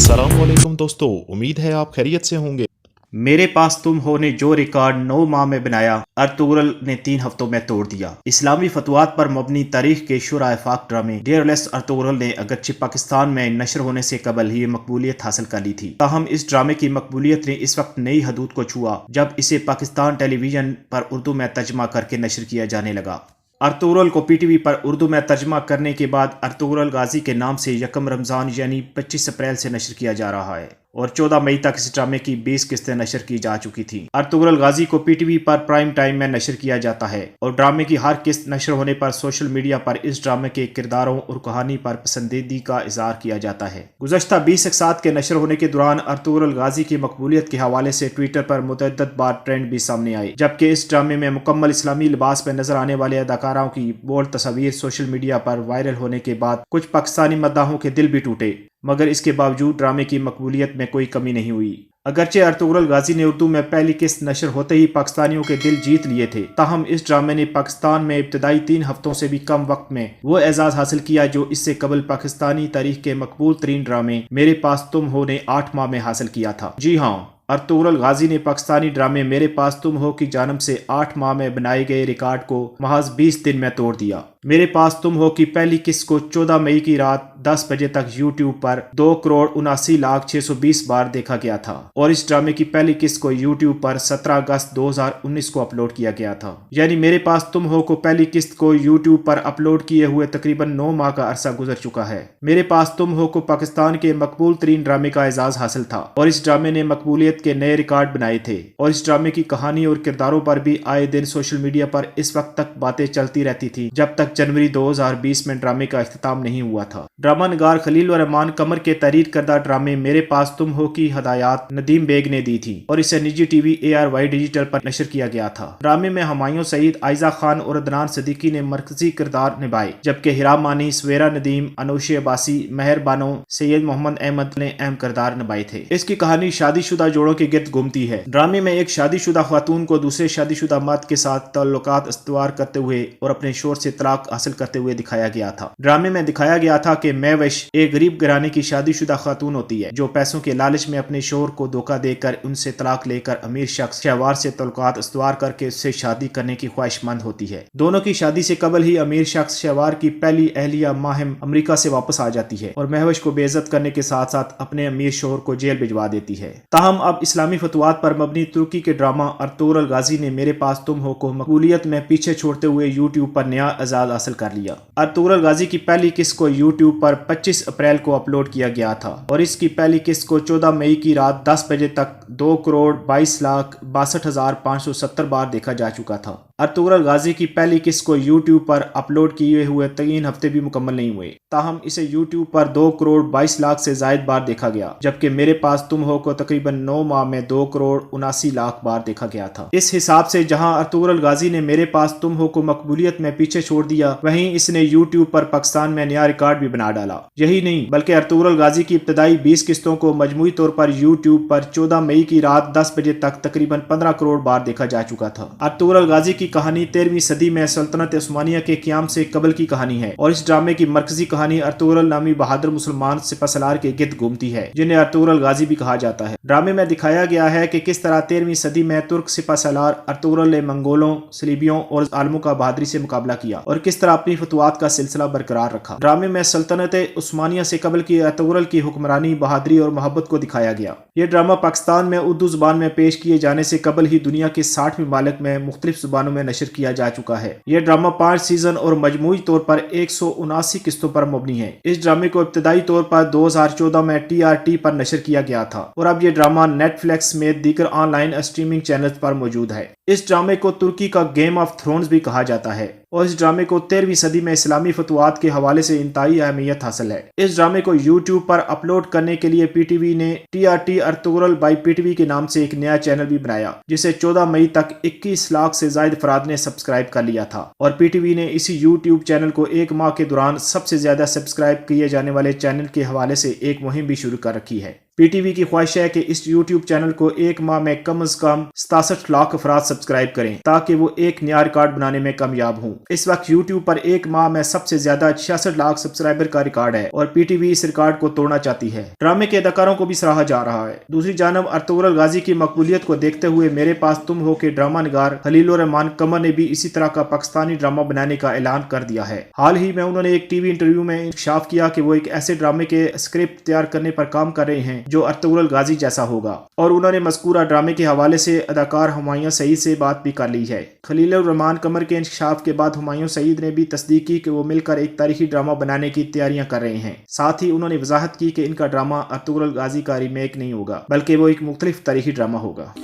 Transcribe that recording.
अस्सलाम वालेकुम दोस्तों, उम्मीद है आप खैरियत से होंगे। मेरे पास तुम हो ने जो रिकॉर्ड 9 माह में बनाया, अर्तुगरुल ने 3 हफ्तों में तोड़ दिया। इस्लामी फतवात पर मबनी तारीख के शुरा आफाक ड्रामे डियरलेस अर्तुगरुल ने अगरचे पाकिस्तान में नशर होने से कबल ही मकबूलियत हासिल कर ली थी, ताहम इस ड्रामे की मकबूलियत ने इस वक्त नई हदूद को छुआ जब इसे पाकिस्तान टेलीविजन पर उर्दू में तर्जमा करके नशर किया जाने लगा। अर्तुगरुल को पीटीवी पर उर्दू में तर्जमा करने के बाद अर्तुगरुल गाजी के नाम से यकम रमज़ान यानी 25 अप्रैल से नशर किया जा रहा है और 14 मई तक इस ड्रामे की 20 किस्तें नशर की जा चुकी थी। अर्तुगरुल गाजी को पीटीवी पर प्राइम टाइम में नशर किया जाता है और ड्रामे की हर किस्त नशर होने पर सोशल मीडिया पर इस ड्रामे के किरदारों और कहानी पर पसंदीदी का इजहार किया जाता है। गुज़श्ता 20 अक़सात के नशर होने के दौरान अर्तुगरुल गाजी की मकबूलियत के हवाले से ट्विटर पर मुतअद्दिद बार ट्रेंड भी सामने आए, जबकि इस ड्रामे में मुकम्मल इस्लामी लिबास में नजर आने वाले अदाकाराओं की बोल्ड तस्वीर सोशल मीडिया पर वायरल होने के बाद कुछ पाकिस्तानी मद्दाहों के दिल भी टूटे, मगर इसके बावजूद ड्रामे की मकबूलियत में कोई कमी नहीं हुई। अगरचे अर्तुगरुल गाजी ने उर्दू में पहली किस्त नशर होते ही पाकिस्तानियों के दिल जीत लिए थे, ताहम इस ड्रामे ने पाकिस्तान में इब्तदाई 3 हफ्तों से भी कम वक्त में वो एजाज हासिल किया जो इससे कबल पाकिस्तानी तारीख के मकबूल तरीन ड्रामे मेरे पास तुम हो ने 8 माह में हासिल किया था। जी हाँ, अर्तुगरुल गाजी ने पाकिस्तानी ड्रामे मेरे पास तुम हो की जानब से 8 माह में बनाए गए रिकॉर्ड को महज 20 दिन में तोड़ दिया। मेरे पास तुम हो की पहली किस्त को 14 मई की रात 10 बजे तक यूट्यूब पर 2,79,620 बार देखा गया था और इस ड्रामे की पहली किस्त को यूट्यूब पर 17 अगस्त 2019 को अपलोड किया गया था। यानी मेरे पास तुम हो को पहली किस्त को यूट्यूब पर अपलोड किए हुए तकरीबन 9 माह का अरसा गुजर चुका है। मेरे पास तुम हो को पाकिस्तान के मकबूल तरीन ड्रामे का एजाज हासिल था और इस ड्रामे ने मकबूलियत के नए रिकॉर्ड बनाए थे और इस ड्रामे की कहानी और किरदारों पर भी आए दिन सोशल मीडिया पर इस वक्त तक बातें चलती रहती थी जब तक जनवरी 2020 में ड्रामे का इख्तिताम नहीं हुआ था। ड्रामा निगार खलील व रहमान कमर के तहरीर करदा ड्रामे मेरे पास तुम हो की हदायत नदीम बेग ने दी थी और इसे निजी टीवी ARY डिजिटल पर नशर किया गया था। ड्रामे में हुमायूं सईद, आयजा खान और अदनान सिद्दीकी ने मरकजी किरदार निभाए, जबकि हिरा मानी, सवेरा नदीम, अनूशे अब्बासी, मेहर बानो, सैयद मोहम्मद अहमद ने अहम किरदार निभाए थे। इसकी कहानी शादीशुदा जोड़ों के गिर्द घूमती है। ड्रामे में एक शादीशुदा खातून को दूसरे शादीशुदा मर्द के साथ ताल्लुकात इस्तवार करते हुए और अपने शोहर से तलाक हासिल करते हुए दिखाया गया था। ड्रामे में दिखाया गया था कि महविश एक गरीब घराने की शादीशुदा खातून होती है जो पैसों के लालच में अपने शोहर को धोखा देकर उनसे तलाक लेकर अमीर शख्स शहवार से ताल्लुकात इस्तवार करके उससे शादी करने की ख्वाहिशमंद होती है। दोनों की शादी से कबल ही अमीर शख्स शहवार की पहली अहलिया माहिम अमेरिका से वापस आ जाती है और महविश को बेइज्जत करने के साथ साथ अपने अमीर शोहर को जेल भिजवा देती है। ताहम अब इस्लामी फतवात पर मबनी तुर्की के ड्रामा अर्तुगरुल गाजी ने मेरे पास तुम हो को मकबूलियत में पीछे छोड़ते हुए यूट्यूब पर नया एजाज हासिल कर लिया। अर्तुगरुल गाजी की पहली किस्त को यूट्यूब पर 25 अप्रैल को अपलोड किया गया था और इसकी पहली किस्त को 14 मई की रात 10 बजे तक 2,22,62,570 बार देखा जा चुका था। अर्तुगरुल गाजी की पहली किस्त को यूट्यूब पर अपलोड किए हुए 3 हफ्ते भी मुकम्मल नहीं हुए, ताहम इसे यूट्यूब पर 2,22,00,000 से जायद बार देखा गया, जबकि मेरे पास तुम हो को तकरीबन 9 माह में 2,79,00,000 बार देखा गया था। इस हिसाब से जहां अर्तुगरुल गाजी ने मेरे पास तुम हो को मकबूलियत में पीछे छोड़ दिया, वहीं इसने यूट्यूब पर पाकिस्तान में नया रिकॉर्ड भी बना डाला। यही नहीं बल्कि अर्तुगरुल गाजी की इब्तदाई 20 किस्तों को मजमूई तौर पर यूट्यूब पर 14 मई की रात 10 बजे तक तकरीबन 15 करोड़ बार देखा जा चुका था। अर्तुगरुल गाजी की कहानी 13वीं सदी में सल्तनत उस्मानिया के क़याम से कबल की कहानी है और इस ड्रामे की मरकजी कहानी अर्तुगरुल नामी बहादुर मुसलमान सिपहसालार के गिर्द घूमती है, जिन्हें अर्तुगरुल गाजी भी कहा जाता है। ड्रामे में दिखाया गया है कि किस तरह 13वीं सदी में तुर्क सिपहसालार अर्तुगरुल ने मंगोलों, सलीबियों और आलमों का बहादुरी से मुकाबला किया और किस तरह अपनी फतवात का सिलसिला बरकरार रखा। ड्रामे में सल्तनत उस्मानिया से कबल की अर्तुगरुल की हुक्मरानी, बहादुरी और मोहब्बत को दिखाया गया। यह ड्रामा पाकिस्तान में उर्दू जुबान में पेश किए जाने से कबल ही दुनिया के 60 ममालिक में मुख्तलिफ जुबानों में नशर किया जा चुका है। यह ड्रामा 5 सीजन और मजमूई तौर पर 179 किस्तों पर मबनी है। इस ड्रामे को इब्तदाई तौर पर 2014 में TRT पर नशर किया गया था और अब यह ड्रामा नेटफ्लिक्स में दीगर ऑनलाइन स्ट्रीमिंग चैनल्स पर मौजूद है। इस ड्रामे को तुर्की का गेम ऑफ थ्रोन्स भी कहा जाता है और इस ड्रामे को 13वीं सदी में इस्लामी फतवात के हवाले से इंतहाई अहमियत हासिल है। इस ड्रामे को यूट्यूब पर अपलोड करने के लिए PTV ने TRT अर्तुगरुल बाई PTV के नाम से एक नया चैनल भी बनाया, जिसे 14 मई तक 21 लाख से ज्यादा अफराद ने सब्सक्राइब कर लिया था और PTV ने इसी यूट्यूब चैनल को 1 माह के दौरान सबसे ज्यादा सब्सक्राइब किए जाने वाले चैनल के हवाले से एक मुहिम भी शुरू कर रखी है। PTV की ख्वाहिश है कि इस YouTube चैनल को एक माह में कम अज कम 67 लाख अफराद सब्सक्राइब करें ताकि वो एक नया रिकॉर्ड बनाने में कामयाब हों। इस वक्त YouTube पर एक माह में सबसे ज्यादा 66 लाख सब्सक्राइबर का रिकॉर्ड है और PTV इस रिकॉर्ड को तोड़ना चाहती है। ड्रामे के अदाकारों को भी सराहा जा रहा है। दूसरी जानब अर्तुगरुल गाजी की मकबूलियत को देखते हुए मेरे पास तुम हो के ड्रामा निगार खलीलुर रहमान कमर ने भी इसी तरह का पाकिस्तानी ड्रामा बनाने का ऐलान कर दिया है। हाल ही में उन्होंने एक टीवी इंटरव्यू में इंकशाफ किया कि वो एक ऐसे ड्रामे के स्क्रिप्ट तैयार करने पर काम कर रहे हैं जो अर्तुगरुल गाजी जैसा होगा और उन्होंने मज़कूरा ड्रामे के हवाले से अदाकार हुमायूं सईद से बात भी कर ली है। खलीलुर रहमान कमर के इंकशाफ के बाद हुमायूं सईद ने भी तस्दीक की कि वो मिलकर एक तारीखी ड्रामा बनाने की तैयारियां कर रहे हैं। साथ ही उन्होंने वजाहत की कि इनका ड्रामा अर्तुगरुल गाजी का रीमेक नहीं होगा बल्कि वो एक मुख्तलिफ तारीखी ड्रामा होगा।